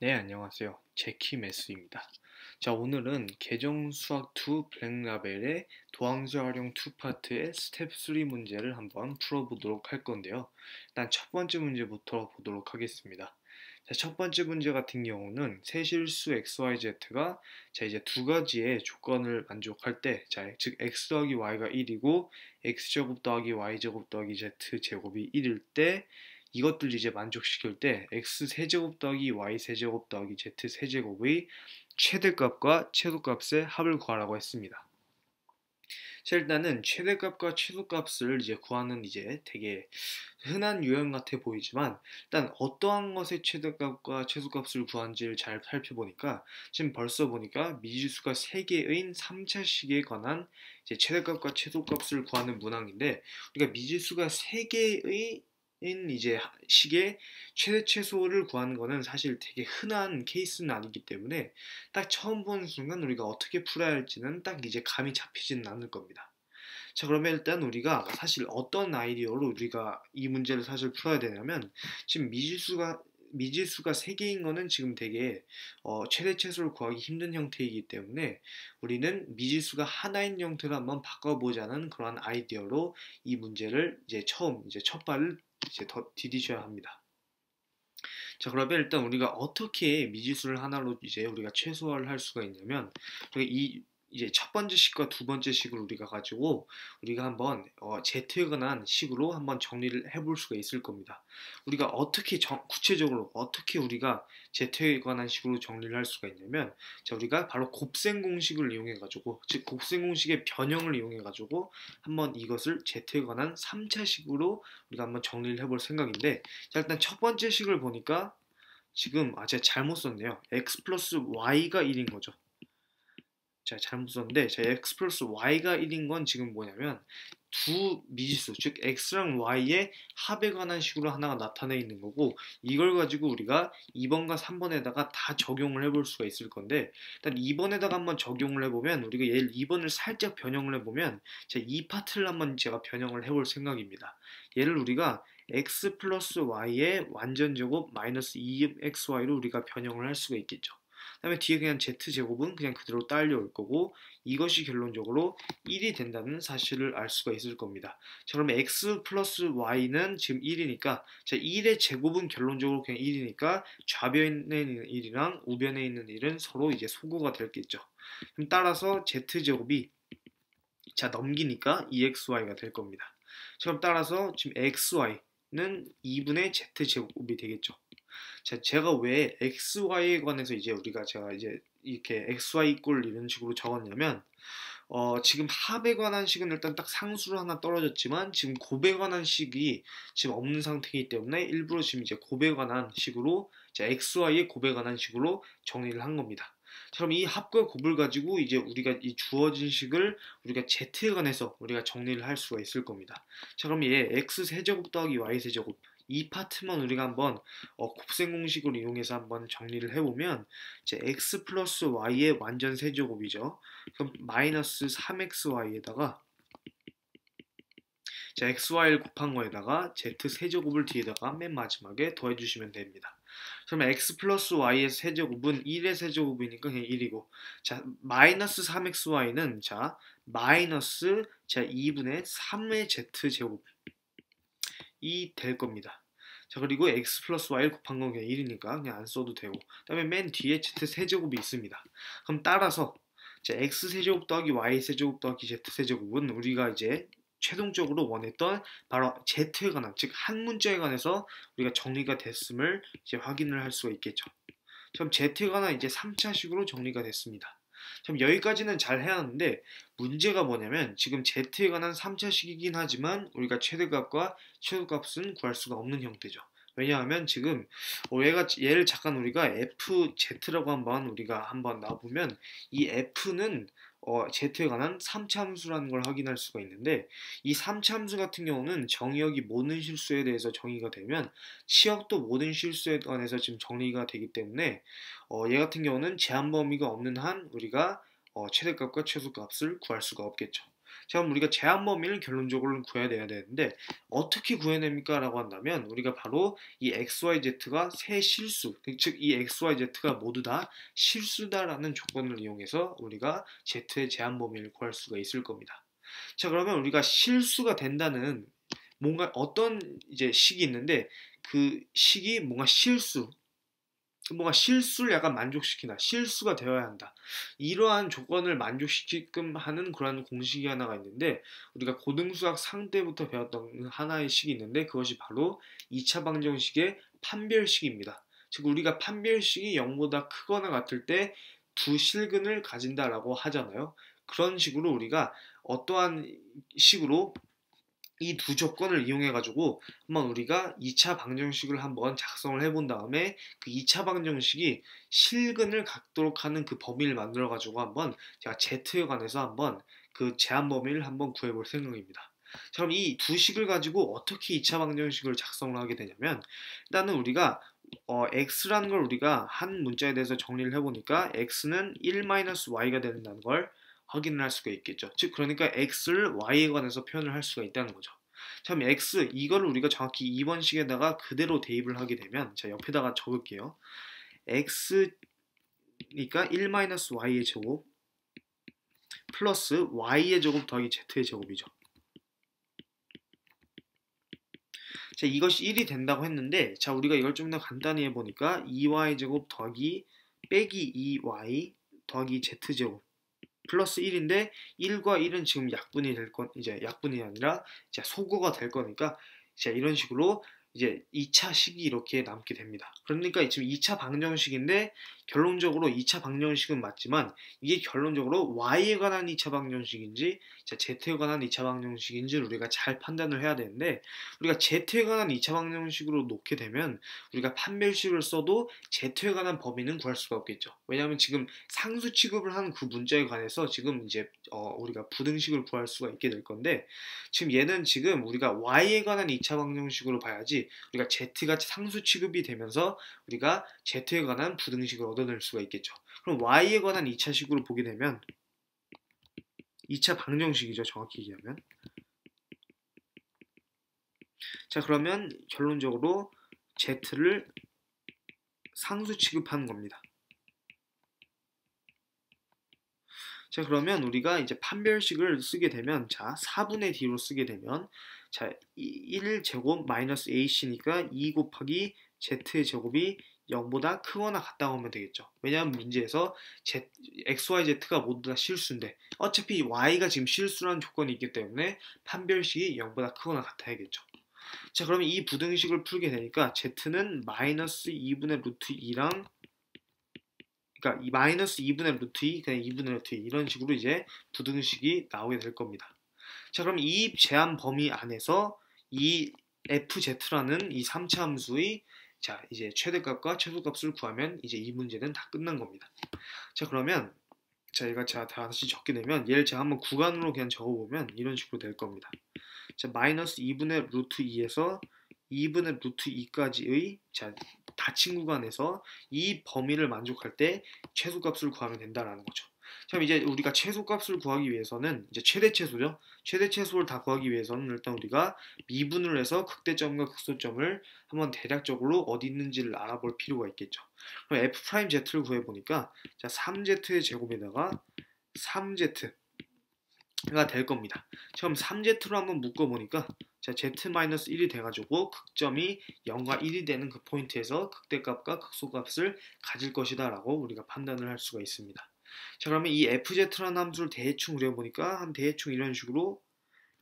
네, 안녕하세요. 제키매스입니다. 자, 오늘은 계정수학 2 블랙라벨의 도항수 활용 2파트의 스텝 3 문제를 한번 풀어보도록 할 건데요. 일단 첫 번째 문제부터 보도록 하겠습니다. 자, 첫 번째 문제 같은 경우는 세실수 XYZ가 자, 이제 두 가지의 조건을 만족할 때, 자, 즉 x 더하기 y가 1이고 x제곱 더하기 y제곱 더하기 z제곱이 1일 때 이것들 이제 만족시킬 때 x 세제곱 더하기 y 세제곱 더하기 z 세제곱의 최대값과 최소값의 합을 구하라고 했습니다. 자, 일단은 최대값과 최소값을 이제 구하는 이제 되게 흔한 유형 같아 보이지만 일단 어떠한 것의 최대값과 최소값을 구한지를 잘 살펴보니까 지금 벌써 보니까 미지수가 3개의 3차식에 관한 이제 최대값과 최소값을 구하는 문항인데 우리가 미지수가 3개의 이제 식의 최대 최소를 구하는 거는 사실 되게 흔한 케이스는 아니기 때문에 딱 처음 보는 순간 우리가 어떻게 풀어야 할지는 딱 이제 감이 잡히지는 않을 겁니다. 자, 그러면 일단 우리가 사실 어떤 아이디어로 우리가 이 문제를 사실 풀어야 되냐면 지금 미지수가 3개인 거는 지금 되게 최대 최소를 구하기 힘든 형태이기 때문에 우리는 미지수가 하나인 형태로 한번 바꿔보자는 그런 아이디어로 이 문제를 이제 처음 이제 첫 발을 이제 더 디디셔야 합니다. 자, 그러면 일단 우리가 어떻게 미지수를 하나로 이제 우리가 최소화를 할 수가 있냐면 이 이제 첫 번째 식과 두 번째 식을 우리가 가지고 우리가 한번 Z에 관한 식으로 한번 정리를 해볼 수가 있을 겁니다. 우리가 어떻게 구체적으로 어떻게 우리가 Z에 관한 식으로 정리를 할 수가 있냐면 자, 우리가 바로 곱셈 공식을 이용해 가지고 즉 곱셈 공식의 변형을 이용해 가지고 한번 이것을 Z에 관한 3차식으로 우리가 한번 정리를 해볼 생각인데 자, 일단 첫 번째 식을 보니까 지금 제가 잘못 썼네요. x 플러스 y가 1인 거죠. 제가 잘못 썼는데 자, x 플러스 y가 1인 건 지금 뭐냐면 두 미지수 즉 x랑 y의 합에 관한 식으로 하나가 나타나 있는 거고 이걸 가지고 우리가 2번과 3번에다가 다 적용을 해볼 수가 있을 건데 일단 2번에다가 한번 적용을 해보면 우리가 얘를 2번을 살짝 변형을 해보면 자, 이 파트를 한번 제가 변형을 해볼 생각입니다. 얘를 우리가 x 플러스 y의 완전 제곱 마이너스 2xy로 우리가 변형을 할 수가 있겠죠. 그 다음에 뒤에 그냥 z제곱은 그냥 그대로 딸려올 거고 이것이 결론적으로 1이 된다는 사실을 알 수가 있을 겁니다. 자, 그러면 x 플러스 y는 지금 1이니까 자, 1의 제곱은 결론적으로 그냥 1이니까 좌변에 있는 1이랑 우변에 있는 1은 서로 이제 소거가 됐겠죠. 그럼 따라서 z제곱이 자, 넘기니까 2xy가 될 겁니다. 자, 그럼 따라서 지금 xy는 2분의 z제곱이 되겠죠. 자, 제가 왜 xy에 관해서 이제 제가 이제 이렇게 xy 이꼴 이런 식으로 적었냐면 지금 합에 관한 식은 일단 딱 상수로 하나 떨어졌지만 지금 곱에 관한 식이 지금 없는 상태이기 때문에 일부러 지금 이제 곱에 관한 식으로 xy의 곱에 관한 식으로 정리를 한 겁니다. 자, 그럼 이 합과 곱을 가지고 이제 우리가 이 주어진 식을 우리가 z에 관해서 우리가 정리를 할 수가 있을 겁니다. 자, 그럼 얘 x 세제곱 더하기 y 세제곱 이 파트만 우리가 한번 곱셈 공식을 이용해서 한번 정리를 해보면 이제 x 플러스 y의 완전 세제곱이죠. 그럼 마이너스 3xy에다가 자, xy를 곱한 거에다가 z 세제곱을 뒤에다가 맨 마지막에 더해주시면 됩니다. 그러면 x 플러스 y의 세제곱은 1의 세제곱이니까 그냥 1이고 자, 마이너스 3xy는 자, 마이너스 자, 2분의 3의 z제곱이 될 겁니다. 자, 그리고 x 플러스 y를 곱한 건 그냥 1이니까 그냥 안 써도 되고 그 다음에 맨 뒤에 z 세제곱이 있습니다. 그럼 따라서 자, x 세제곱 더하기 y 세제곱 더하기 z 세제곱은 우리가 이제 최종적으로 원했던 바로 z에 관한 즉 한 문자에 관해서 우리가 정리가 됐음을 이제 확인을 할 수가 있겠죠. 그럼 z에 관한 이제 3차식으로 정리가 됐습니다. 그럼 여기까지는 잘 해왔는데 문제가 뭐냐면 지금 z에 관한 3차식이긴 하지만 우리가 최대값과 최소값은 구할 수가 없는 형태죠. 왜냐하면 지금 얘를 잠깐 우리가 fz라고 한번 우리가 한번 놔보면 이 f는 z에 관한 3차함수라는 걸 확인할 수가 있는데 이 3차함수 같은 경우는 정의역이 모든 실수에 대해서 정의가 되면 치역도 모든 실수에 관해서 지금 정리가 되기 때문에 얘 같은 경우는 제한 범위가 없는 한 우리가 최대값과 최소값을 구할 수가 없겠죠. 자, 그럼 우리가 제한 범위를 결론적으로는 구해내야 되는데 어떻게 구해냅니까? 라고 한다면 우리가 바로 이 XYZ가 세 실수, 즉 이 XYZ가 모두 다 실수다라는 조건을 이용해서 우리가 Z의 제한 범위를 구할 수가 있을 겁니다. 자, 그러면 우리가 실수가 된다는 뭔가 어떤 이제 식이 있는데 그 식이 뭔가 실수를 약간 만족시키나 실수가 되어야 한다. 이러한 조건을 만족시키게끔 하는 그런 공식이 하나가 있는데 우리가 고등수학 상때부터 배웠던 하나의 식이 있는데 그것이 바로 2차 방정식의 판별식입니다. 즉 우리가 판별식이 0보다 크거나 같을 때 두 실근을 가진다라고 하잖아요. 그런 식으로 우리가 어떠한 식으로 이 두 조건을 이용해 가지고 한번 우리가 2차 방정식을 한번 작성을 해본 다음에 그 2차 방정식이 실근을 갖도록 하는 그 범위를 만들어 가지고 한번 제가 Z에 관해서 한번 그 제한 범위를 한번 구해 볼 생각입니다. 자, 그럼 이 두 식을 가지고 어떻게 2차 방정식을 작성을 하게 되냐면 일단은 우리가 x라는 걸 우리가 한 문자에 대해서 정리를 해보니까 x는 1-y가 된다는 걸 확인을 할 수가 있겠죠. 즉 그러니까 x를 y에 관해서 표현을 할 수가 있다는 거죠. 자, 그럼 x 이거를 우리가 정확히 2번식에다가 그대로 대입을 하게 되면 자 옆에다가 적을게요. x니까 1-y의 제곱 플러스 y의 제곱 더하기 z의 제곱이죠. 자, 이것이 1이 된다고 했는데 자 우리가 이걸 좀 더 간단히 해보니까 2y 제곱 더하기 빼기 2y 더하기 z제곱 플러스 1인데 1과 1은 지금 약분이 될 건 이제 약분이 아니라 이제 소거가 될 거니까 이제 이런 식으로 이제 2차 식이 이렇게 남게 됩니다. 그러니까 지금 2차 방정식인데 결론적으로 2차 방정식은 맞지만 이게 결론적으로 y에 관한 2차 방정식인지 z에 관한 2차 방정식인지 우리가 잘 판단을 해야 되는데 우리가 z에 관한 2차 방정식으로 놓게 되면 우리가 판별식을 써도 z에 관한 범위는 구할 수가 없겠죠. 왜냐하면 지금 상수 취급을 한 그 문자에 관해서 지금 이제 우리가 부등식을 구할 수가 있게 될 건데 지금 얘는 지금 우리가 y에 관한 2차 방정식으로 봐야지 우리가 z가 상수 취급이 되면서 우리가 z에 관한 부등식을 얻어낼 수가 있겠죠. 그럼 y에 관한 2차 식으로 보게 되면 2차 방정식이죠. 정확히 얘기하면. 자, 그러면 결론적으로 z를 상수 취급하는 겁니다. 자, 그러면 우리가 이제 판별식을 쓰게 되면 자 4분의 d로 쓰게 되면 자 1제곱 마이너스 ac니까 2 곱하기 z의 제곱이 0보다 크거나 같다고 하면 되겠죠. 왜냐하면 문제에서 XYZ가 모두 다 실수인데 어차피 Y가 지금 실수라는 조건이 있기 때문에 판별식이 0보다 크거나 같아야겠죠. 자, 그러면 이 부등식을 풀게 되니까 Z는 마이너스 2분의 루트 2랑 그러니까 이 마이너스 2분의 루트 2, 그냥 2분의 루트 2 이런 식으로 이제 부등식이 나오게 될 겁니다. 자, 그럼 이 제한 범위 안에서 이 fz라는 이 3차 함수의 자 이제 최대값과 최소값을 구하면 이제 이 문제는 다 끝난 겁니다. 자, 그러면 제가 다시 적게 되면 얘를 제가 한번 구간으로 그냥 적어보면 이런 식으로 될 겁니다. 자, 마이너스 2분의 루트 2에서 2분의 루트 2까지의 자 닫힌 구간에서 이 범위를 만족할 때 최소값을 구하면 된다라는 거죠. 자, 이제 우리가 최소값을 구하기 위해서는 이제 최대최소죠. 최대최소를 다 구하기 위해서는 일단 우리가 미분을 해서 극대점과 극소점을 한번 대략적으로 어디 있는지를 알아볼 필요가 있겠죠. 그럼 f'z를 구해보니까 자 3z의 제곱에다가 3z 가 될 겁니다. 그럼 3z로 한번 묶어보니까 자 z-1이 돼가지고 극점이 0과 1이 되는 그 포인트에서 극대값과 극소값을 가질 것이다 라고 우리가 판단을 할 수가 있습니다. 자, 그러면 이 fz라는 함수를 대충 그려보니까 한 대충 이런 식으로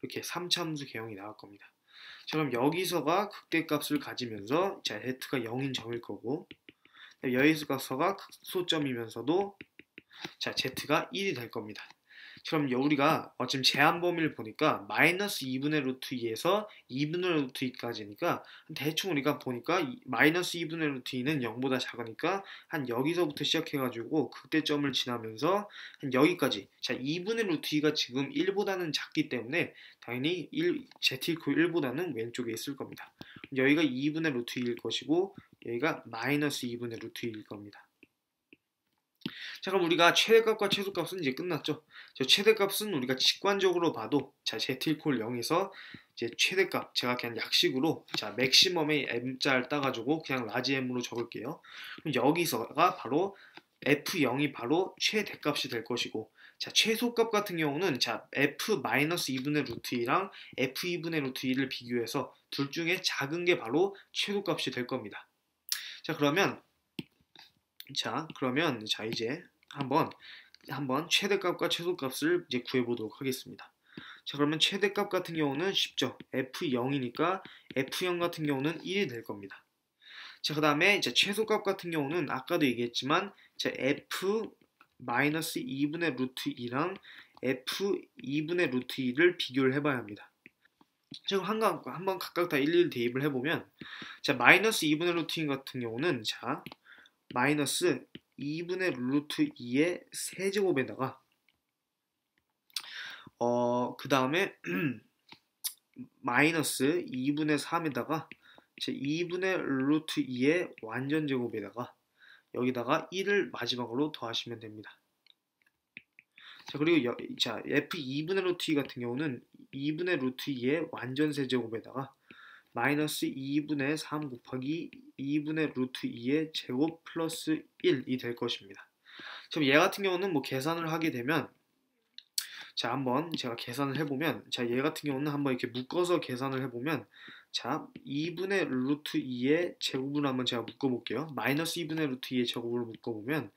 이렇게 3차 함수 개형이 나올 겁니다. 자, 그럼 여기서가 극대값을 가지면서 자 z가 0인 점일 거고 여기서가 극소점이면서도 자 z가 1이 될 겁니다. 그럼 우리가 지금 제한 범위를 보니까 마이너스 2분의 루트 2에서 2분의 루트 2까지니까 대충 우리가 보니까 마이너스 2분의 루트 2는 0보다 작으니까 한 여기서부터 시작해가지고 극대점을 지나면서 한 여기까지 자 2분의 루트 2가 지금 1보다는 작기 때문에 당연히 z-1보다는 1보다는 왼쪽에 있을 겁니다. 여기가 2분의 루트 2일 것이고 여기가 마이너스 2분의 루트 2일 겁니다. 자, 그럼 우리가 최대값과 최소값은 이제 끝났죠. 저 최대값은 우리가 직관적으로 봐도 자, z=0 0에서 이제 최대값 제가 그냥 약식으로 자, 맥시멈의 m자를 따가지고 그냥 라지 m으로 적을게요. 그럼 여기서가 바로 f0이 바로 최대값이 될 것이고, 자, 최소값 같은 경우는 자, f-2분의 루트 2랑 f2분의 루트 2를 비교해서 둘 중에 작은 게 바로 최소값이 될 겁니다. 자, 그러면 이제 한번 최대값과 최소값을 이제 구해보도록 하겠습니다. 자, 그러면 최대값 같은 경우는 쉽죠. f0이니까 f0 같은 경우는 1이 될 겁니다. 자, 그 다음에 이제 최소값 같은 경우는 아까도 얘기했지만 자, f-2분의 루트 2랑 f2분의 루트 2를 비교를 해봐야 합니다. 지금 한번 각각 다 일일이 대입을 해보면 자, 마이너스 2분의 루트 2 같은 경우는 자, 마이너스 2분의 루트 2의 세제곱에다가 그 다음에 마이너스 2분의 3에다가 2분의 루트 2의 완전제곱에다가 여기다가 1을 마지막으로 더하시면 됩니다. 자, 그리고 자, f2분의 루트 2 같은 경우는 2분의 루트 2의 완전세제곱에다가 마이너스 2분의 3 곱하기 2분의 루트 2의 제곱 플러스 1이 될 것입니다. 그럼 얘 같은 경우는 뭐 계산을 하게 되면 자, 한번 제가 계산을 해보면 자, 얘 같은 경우는 한번 이렇게 묶어서 계산을 해보면 자, 2분의 루트 2의 제곱을 한번 제가 묶어볼게요. 마이너스 2분의 루트 2의 제곱을 묶어보면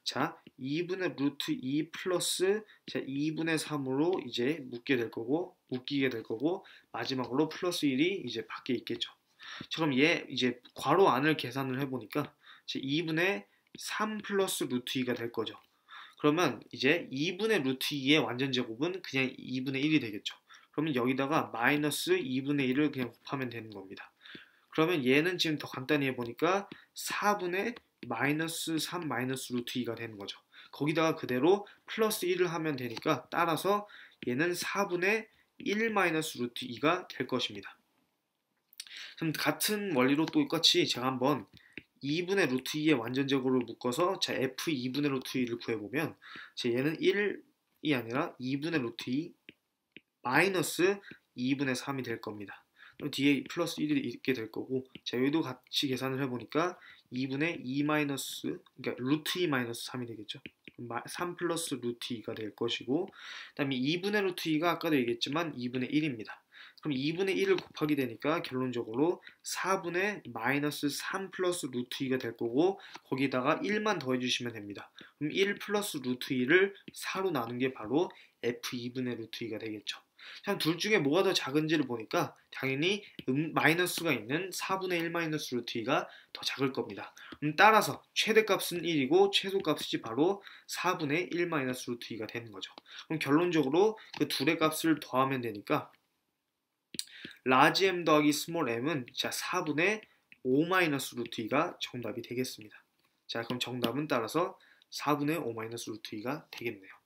자, 2분의 루트 2 플러스 자, 2분의 3으로 이제 묶이게 될 거고 마지막으로 플러스 1이 이제 밖에 있겠죠. 자, 그럼 얘 이제 괄호 안을 계산을 해보니까 2분의 3 플러스 루트 2가 될 거죠. 그러면 이제 2분의 루트 2의 완전제곱은 그냥 2분의 1이 되겠죠. 그러면 여기다가 마이너스 2분의 1을 그냥 곱하면 되는 겁니다. 그러면 얘는 지금 더 간단히 해보니까 4분의 마이너스 3 마이너스 루트 2가 되는 거죠. 거기다가 그대로 플러스 1을 하면 되니까 따라서 얘는 4분의 1 마이너스 루트 2가 될 것입니다. 그럼 같은 원리로 똑같이 제가 한번 2분의 루트 2의 완전제곱을 묶어서 자, f2분의 루트 2를 구해보면 자, 얘는 1이 아니라 2분의 루트 2 마이너스 2분의 3이 될 겁니다. 그럼 뒤에 플러스 1이 있게 될 거고 자, 여기도 같이 계산을 해보니까 2분의 2 마이너스 그러니까 루트 2 마이너스 3이 되겠죠. 3 플러스 루트 2가 될 것이고 그 다음에 2분의 루트 2가 아까도 얘기했지만 2분의 1입니다. 그럼 2분의 1을 곱하게 되니까 결론적으로 4분의 마이너스 3 플러스 루트 2가 될 거고 거기다가 1만 더해주시면 됩니다. 그럼 1 플러스 루트 2를 4로 나눈 게 바로 f2분의 루트 2가 되겠죠. 참 둘 중에 뭐가 더 작은지를 보니까 당연히 마이너스가 있는 4분의 1 마이너스 루트 2가 더 작을 겁니다. 따라서 최대값은 1이고 최소값이 바로 4분의 1 마이너스 루트 2가 되는 거죠. 그럼 결론적으로 그 둘의 값을 더하면 되니까 라지 m 더하기 스몰 m은 자 4분의 5 마이너스 루트 2가 정답이 되겠습니다. 자, 그럼 정답은 따라서 4분의 5 마이너스 루트 2가 되겠네요.